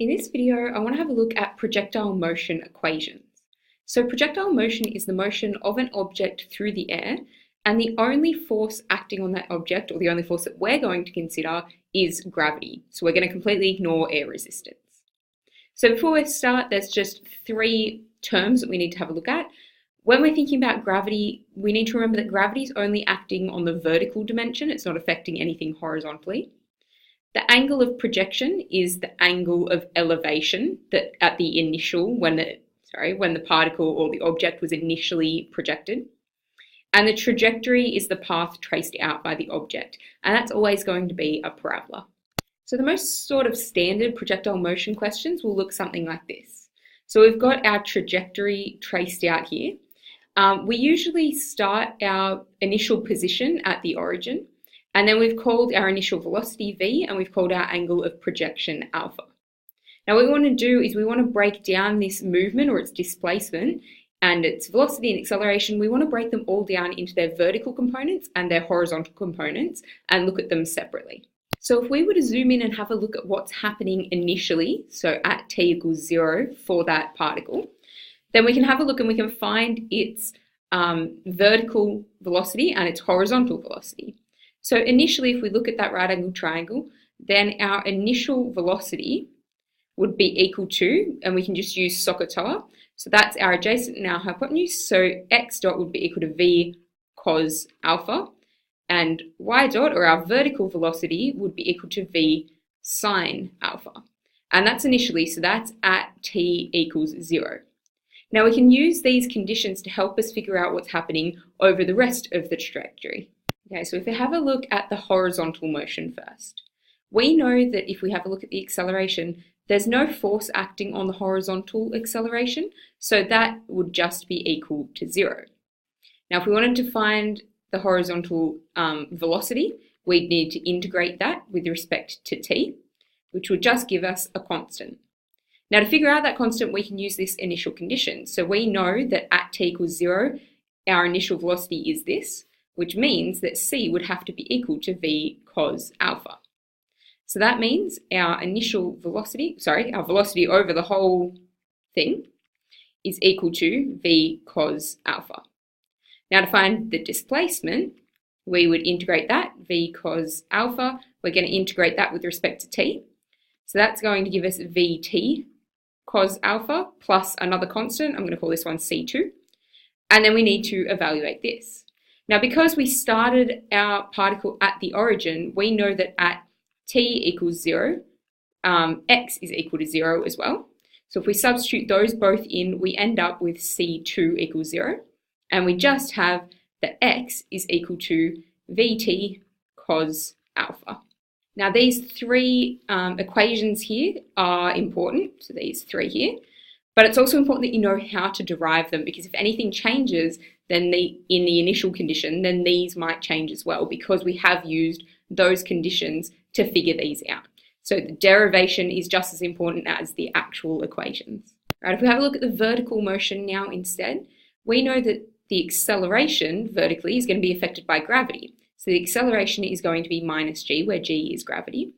In this video, I want to have a look at projectile motion equations. So projectile motion is the motion of an object through the air, and the only force acting on that object, or the only force that we're going to consider, is gravity. So we're going to completely ignore air resistance. So before we start, there's just three terms that we need to have a look at. When we're thinking about gravity, we need to remember that gravity is only acting on the vertical dimension. It's not affecting anything horizontally. The angle of projection is the angle of elevation that at the initial, when the particle or the object was initially projected. And the trajectory is the path traced out by the object. And that's always going to be a parabola. So the most sort of standard projectile motion questions will look something like this. So we've got our trajectory traced out here. We usually start our initial position at the origin, and then we've called our initial velocity v, and we've called our angle of projection alpha. Now what we want to do is we want to break down this movement or its displacement and its velocity and acceleration. We want to break them all down into their vertical components and their horizontal components and look at them separately. So if we were to zoom in and have a look at what's happening initially, so at t equals 0 for that particle, then we can have a look and we can find its vertical velocity and its horizontal velocity. So initially, if we look at that right angle triangle, then our initial velocity would be equal to, and we can just use SOHCAHTOA, so that's our adjacent and our hypotenuse, so x dot would be equal to v cos alpha, and y dot, or our vertical velocity, would be equal to v sine alpha. And that's initially, so that's at t equals 0. Now we can use these conditions to help us figure out what's happening over the rest of the trajectory. Okay, so if we have a look at the horizontal motion first, we know that if we have a look at the acceleration, there's no force acting on the horizontal acceleration, so that would just be equal to 0. Now if we wanted to find the horizontal velocity, we'd need to integrate that with respect to t, which would just give us a constant. Now to figure out that constant, we can use this initial condition. So we know that at t equals 0, our initial velocity is this, which means that c would have to be equal to v cos alpha. So that means our initial velocity, our velocity over the whole thing is equal to v cos alpha. Now to find the displacement, we would integrate that, v cos alpha. We're going to integrate that with respect to t. So that's going to give us vt cos alpha plus another constant. I'm going to call this one c2. And then we need to evaluate this. Now because we started our particle at the origin, we know that at t equals 0, x is equal to 0 as well. So if we substitute those both in, we end up with c2 equals 0. And we just have that x is equal to vt cos alpha. Now these three equations here are important, so these three here, but it's also important that you know how to derive them, because if anything changes then in the initial condition, then these might change as well, because we have used those conditions to figure these out. So the derivation is just as important as the actual equations. Right, if we have a look at the vertical motion now instead, we know that the acceleration vertically is going to be affected by gravity. So the acceleration is going to be minus g, where g is gravity.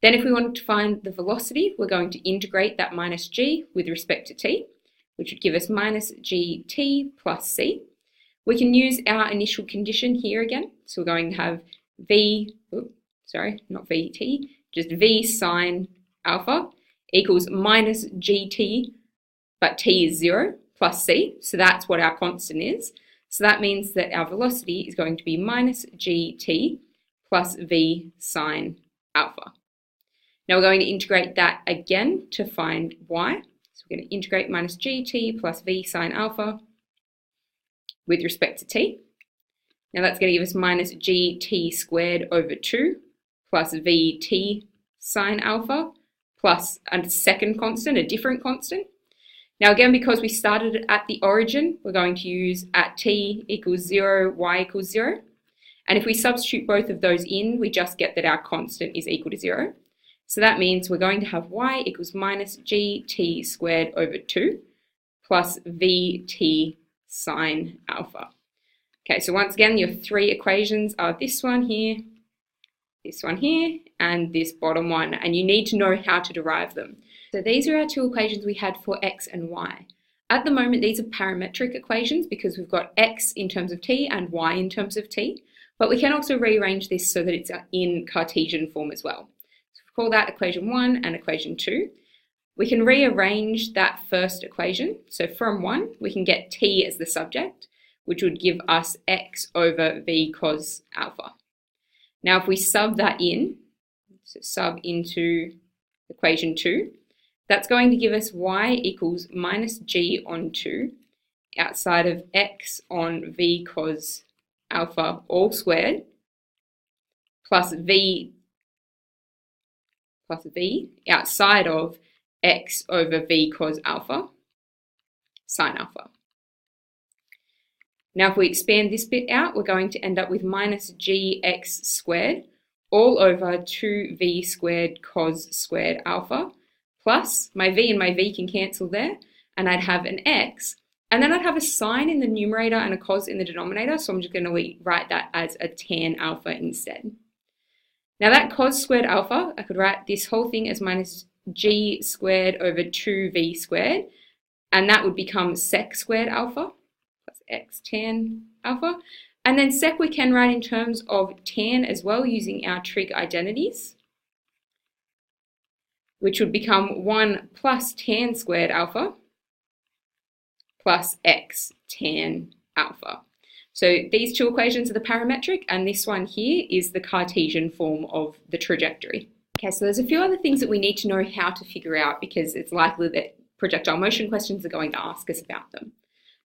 Then if we wanted to find the velocity, we're going to integrate that minus g with respect to t, which would give us minus gt plus c. We can use our initial condition here again. So we're going to have just v sine alpha equals minus gt, but t is 0, plus c. So that's what our constant is. So that means that our velocity is going to be minus gt plus v sine alpha. Now we're going to integrate that again to find y. So we're going to integrate minus gt plus v sine alpha with respect to t. Now that's going to give us minus gt squared over 2 plus vt sine alpha plus a second constant, a different constant. Now again, because we started at the origin, we're going to use at t equals 0, y equals 0. And if we substitute both of those in, we just get that our constant is equal to 0. So that means we're going to have y equals minus gt squared over 2 plus vt sine alpha. Okay, so once again, your three equations are this one here, this one here, and this bottom one, and you need to know how to derive them. So these are our two equations we had for x and y. At the moment, these are parametric equations because we've got x in terms of t and y in terms of t, but we can also rearrange this so that it's in Cartesian form as well. So we call that equation 1 and equation 2. We can rearrange that first equation. So from 1, we can get t as the subject, which would give us x over v cos alpha. Now if we sub that in, so sub into equation 2, that's going to give us y equals minus g on 2 outside of x on v cos alpha all squared plus v outside of x over v cos alpha sine alpha. Now if we expand this bit out, we're going to end up with minus gx squared all over 2v squared cos squared alpha plus my v and my v can cancel there, and I'd have an x, and then I'd have a sine in the numerator and a cos in the denominator, so I'm just going to write that as a tan alpha instead. Now that cos squared alpha, I could write this whole thing as minus g squared over 2v squared, and that would become sec squared alpha plus x tan alpha. And then sec we can write in terms of tan as well using our trig identities, which would become 1 plus tan squared alpha plus x tan alpha. So these two equations are the parametric, and this one here is the Cartesian form of the trajectory. Okay, so there's a few other things that we need to know how to figure out because it's likely that projectile motion questions are going to ask us about them.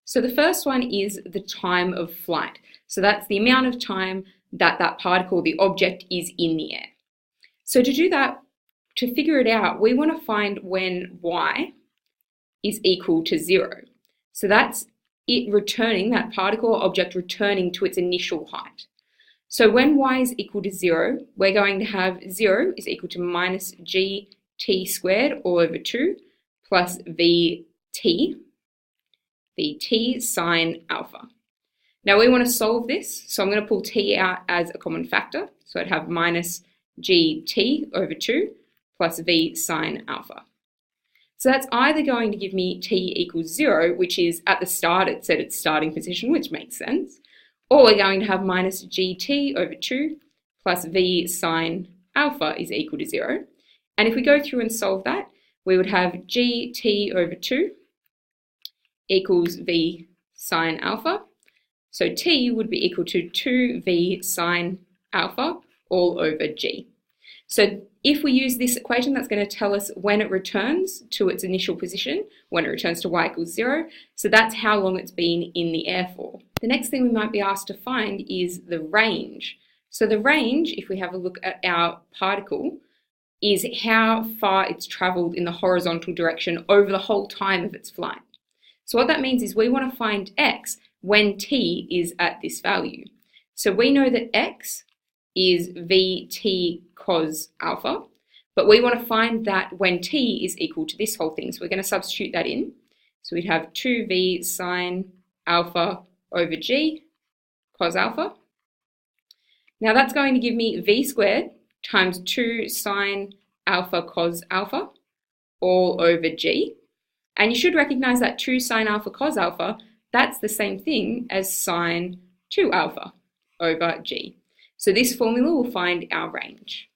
So the first one is the time of flight. So that's the amount of time that that particle, the object, is in the air. So to do that, to figure it out, we want to find when y is equal to 0. So that's it returning, that particle or object returning to its initial height. So when y is equal to 0, we're going to have 0 is equal to minus gt squared all over 2 plus vt sine alpha. Now we want to solve this, so I'm going to pull t out as a common factor. So I'd have minus gt over 2 plus v sine alpha. So that's either going to give me t equals 0, which is at the start, it said its starting position, which makes sense, or we're going to have minus gt over 2 plus v sine alpha is equal to 0. And if we go through and solve that, we would have gt over 2 equals v sine alpha. So t would be equal to 2v sine alpha all over g. So if we use this equation, that's going to tell us when it returns to its initial position, when it returns to y equals 0. So that's how long it's been in the air for. The next thing we might be asked to find is the range. So the range, if we have a look at our particle, is how far it's travelled in the horizontal direction over the whole time of its flight. So what that means is we want to find x when t is at this value. So we know that x is vt cos alpha, but we want to find that when t is equal to this whole thing. So we're going to substitute that in. So we'd have 2v sine alpha over g cos alpha. Now that's going to give me v squared times 2 sine alpha cos alpha all over g. And you should recognize that 2 sine alpha cos alpha, that's the same thing as sine 2 alpha over g. So this formula will find our range.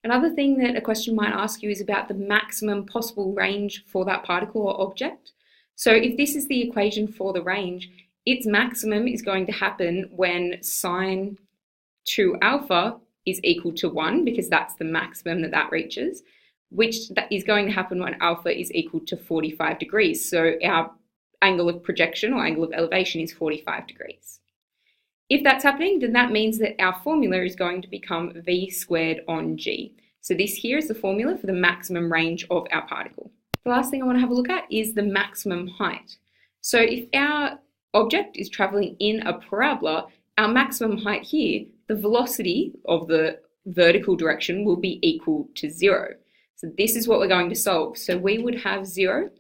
Another thing that a question might ask you is about the maximum possible range for that particle or object. So if this is the equation for the range, its maximum is going to happen when sine 2 alpha is equal to 1, because that's the maximum that that reaches, which that is going to happen when alpha is equal to 45 degrees. So our angle of projection or angle of elevation is 45 degrees. If that's happening, then that means that our formula is going to become v squared on g. So this here is the formula for the maximum range of our particle. The last thing I want to have a look at is the maximum height. So if our object is traveling in a parabola, our maximum height here, the velocity of the vertical direction will be equal to 0. So this is what we're going to solve. So we would have 0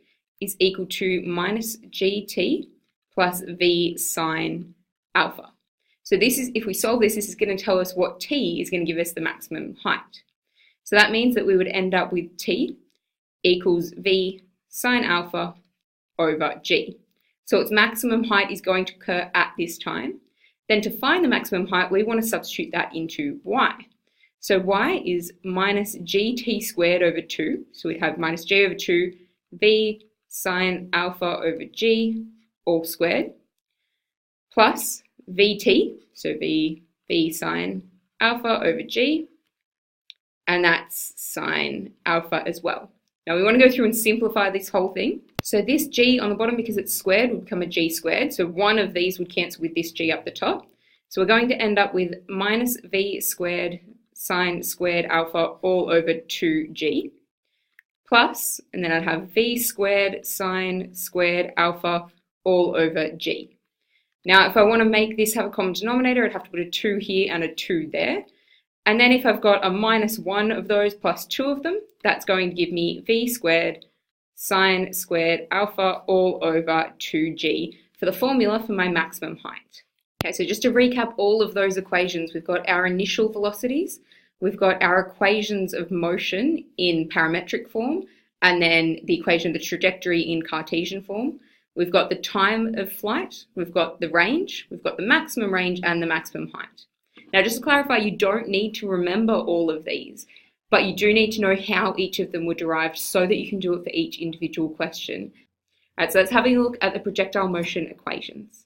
is equal to minus gt plus v sine alpha. So this is, if we solve this, this is going to tell us what t is going to give us the maximum height. So that means that we would end up with t equals v sine alpha over g. So its maximum height is going to occur at this time. Then to find the maximum height, we want to substitute that into y. So y is minus gt squared over 2. So we have minus g over 2 v sine alpha over g all squared plus vt, so v sine alpha over g, and that's sine alpha as well. Now we want to go through and simplify this whole thing. So this g on the bottom, because it's squared, would become a g squared. So one of these would cancel with this g up the top. So we're going to end up with minus v squared sine squared alpha all over 2g plus, and then I'd have v squared sine squared alpha all over g. Now if I want to make this have a common denominator, I'd have to put a 2 here and a 2 there. And then if I've got a minus 1 of those plus 2 of them, that's going to give me v squared sine squared alpha all over 2g for the formula for my maximum height. Okay, so just to recap all of those equations, we've got our initial velocities, we've got our equations of motion in parametric form, and then the equation of the trajectory in Cartesian form. We've got the time of flight, we've got the range, we've got the maximum range and the maximum height. Now, just to clarify, you don't need to remember all of these, but you do need to know how each of them were derived so that you can do it for each individual question. All right, so let's have a look at the projectile motion equations.